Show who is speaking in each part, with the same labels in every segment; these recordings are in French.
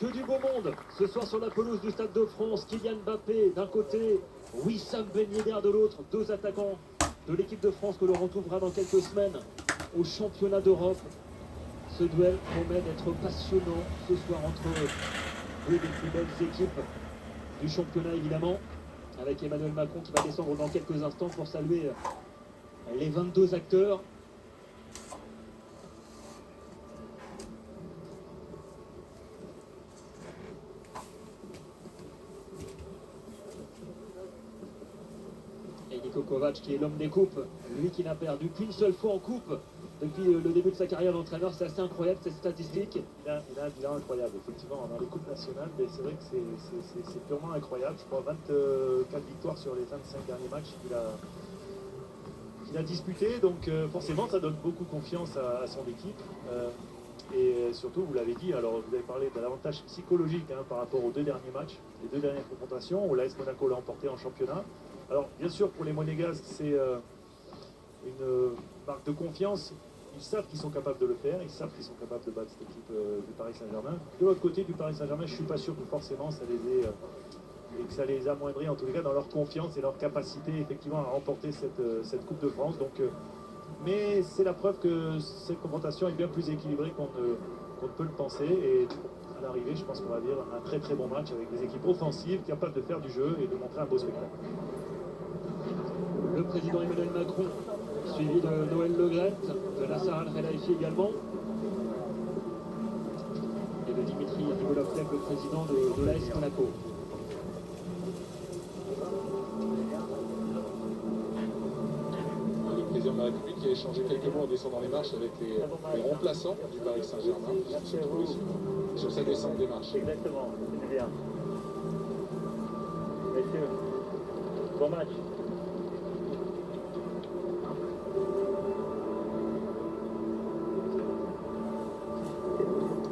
Speaker 1: Que du beau monde ce soir sur la pelouse du Stade de France. Kylian Mbappé d'un côté, Wissam Ben Yedder de l'autre. Deux attaquants de l'équipe de France que l'on retrouvera dans quelques semaines au championnat d'Europe. Ce duel promet d'être passionnant ce soir entre deux des plus belles équipes du championnat évidemment. Avec Emmanuel Macron qui va descendre dans quelques instants pour saluer les 22 acteurs. Et Niko Kovac qui est l'homme des coupes, lui qui n'a perdu qu'une seule fois en coupe depuis le début de sa carrière d'entraîneur. C'est assez incroyable cette statistique.
Speaker 2: Il a un bilan incroyable, effectivement, dans les coupes nationales, mais c'est vrai que c'est purement incroyable. Je crois 24 victoires sur les 25 derniers matchs qu'il a disputés, donc forcément ça donne beaucoup confiance à son équipe. Et surtout, vous l'avez dit, alors vous avez parlé de l'avantage psychologique par rapport aux deux derniers matchs, les deux dernières confrontations, où l'AS Monaco l'a emporté en championnat. Alors bien sûr, pour les Monégasques, c'est une marque de confiance. Ils savent qu'ils sont capables de le faire, ils savent qu'ils sont capables de battre cette équipe du Paris Saint-Germain. De l'autre côté du Paris Saint-Germain, je ne suis pas sûr que forcément ça les ait, et que ça les amoindrit en tous les cas dans leur confiance et leur capacité effectivement à remporter cette Coupe de France. Donc, mais c'est la preuve que cette confrontation est bien plus équilibrée qu'on ne peut le penser. Et à l'arrivée, je pense qu'on va vivre un très très bon match avec des équipes offensives capables de faire du jeu et de montrer un beau spectacle.
Speaker 1: Le président Emmanuel Macron, suivi de Noël Le Graët, de Nasser Al-Khelaifi également, et de Dimitri Nivolovlev, le président de l'AS Monaco.
Speaker 3: Le président de la République qui a échangé quelques mots en descendant les marches avec les remplaçants du Paris Saint-Germain sur sa descente des marches.
Speaker 2: Exactement, c'est bien. Messieurs, bon match.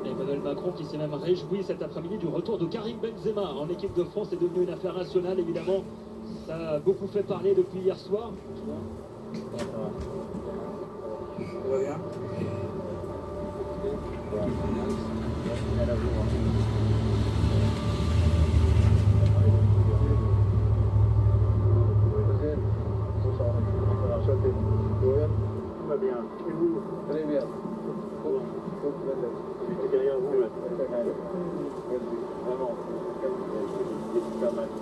Speaker 1: Emmanuel Macron qui s'est même réjoui cet après-midi du retour de Karim Benzema en équipe de France. C'est devenu une affaire nationale évidemment. Ça a beaucoup fait parler depuis hier soir.
Speaker 2: Tout va bien? À vous. Tout va bien. Et vous?
Speaker 3: Très bien.
Speaker 2: Derrière vous, vraiment. Super match.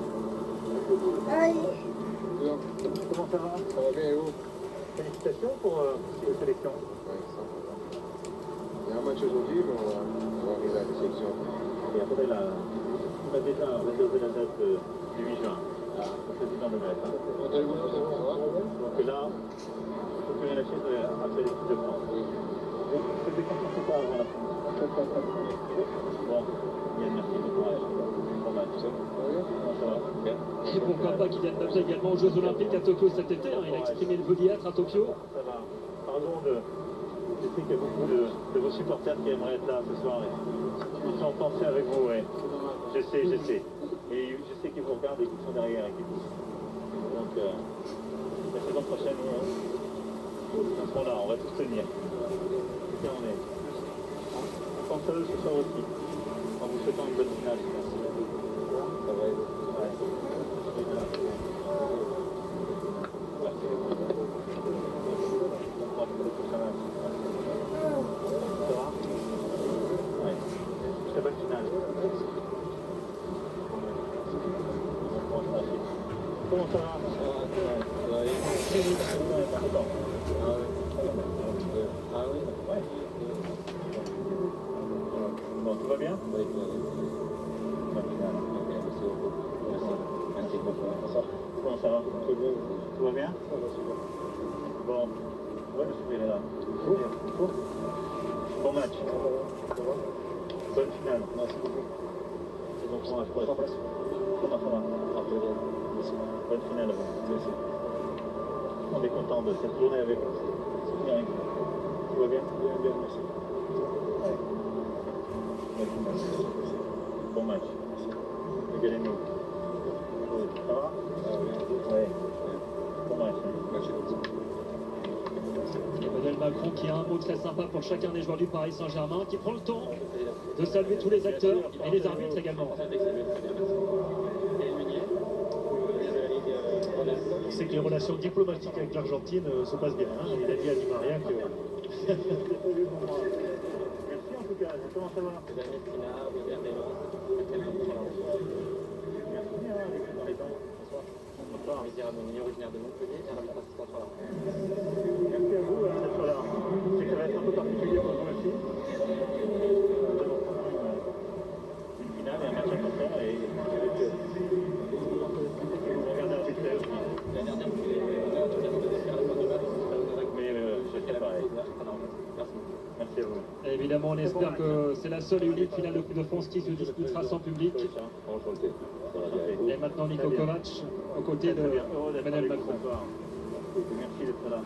Speaker 2: Comment ça va?
Speaker 3: Ça va bien et vous?
Speaker 2: Félicitations pour les sélections.
Speaker 3: Oui, ça va. Il y a un match aujourd'hui, mais on va arriver à la sélection.
Speaker 2: Et après, là, on a déjà réservé la date du 8 juin au président de Grèce.
Speaker 3: Comment allez-vous? Ça va?
Speaker 2: Donc là, il faut que la chaise après l'équipe de France. Vous êtes concentré pas avant la France. Bon, Yann, merci, bon courage. Bon match. Ça va? Bien.
Speaker 1: Et pourquoi pas Kylian Mbappé également aux Jeux Olympiques à Tokyo cet été. Il a exprimé le vœu d'y être à Tokyo.
Speaker 2: Ça va. Pardon je sais qu'il y a beaucoup de vos supporters qui aimeraient être là ce soir. Ils sont en pensée avec vous, ouais. Je sais. Et je sais qu'ils vous regardent et qu'ils sont derrière et qu'ils vous. Donc, la saison prochaine, on sera là, on va tous tenir. Et on est. On pense à eux ce soir aussi. En vous souhaitant une bonne finale. Ça va être. Ouais. Merci. Ça va? Ouais. Très bonne finale. Comment ça va?
Speaker 3: Ah oui?
Speaker 2: Ouais. Bon, tout va bien?
Speaker 3: Oui, tout va bien.
Speaker 2: Bonne finale.
Speaker 3: Merci beaucoup.
Speaker 2: Merci beaucoup. Comment ça va?
Speaker 3: Très bien.
Speaker 2: Tout va bien?
Speaker 3: Ça va super.
Speaker 2: Bon. Ouais, je suis là. Bon match.
Speaker 3: Ça va?
Speaker 2: Bonne finale.
Speaker 3: Merci beaucoup.
Speaker 2: Et bon courage. Comment ça va?
Speaker 3: Merci.
Speaker 2: Bonne finale.
Speaker 3: Merci.
Speaker 2: On est content de cette journée avec vous. C'est bien. Tout va bien?
Speaker 3: Bien, merci.
Speaker 2: Ouais. Bonne finale. Bon match. Régalez-nous. Ça va? Ouais. Bon match.
Speaker 3: Merci beaucoup.
Speaker 1: Emmanuel Macron qui a un mot très sympa pour chacun des joueurs du Paris Saint-Germain, qui prend le temps de saluer tous les acteurs et les arbitres également.
Speaker 2: On sait que les relations diplomatiques avec l'Argentine se passent bien. Hein. Il a dit à Di Maria que...
Speaker 4: Merci en tout cas, comment ça va? Merci, les temps. Bonsoir. Originaire de Montpellier, arbitre assistant sur la. Merci à vous d'être là. Je sais que ça va être un peu particulier pour vous aussi. Une finale et un match important et vous regardez un petit peu aussi. La dernière, mais je sais pareil. Merci à vous.
Speaker 1: Et évidemment, on espère que c'est la seule et unique finale de Coupe de France qui se disputera sans public. Et maintenant Niko Kovac aux côtés de Emmanuel Macron.
Speaker 4: Merci d'être là.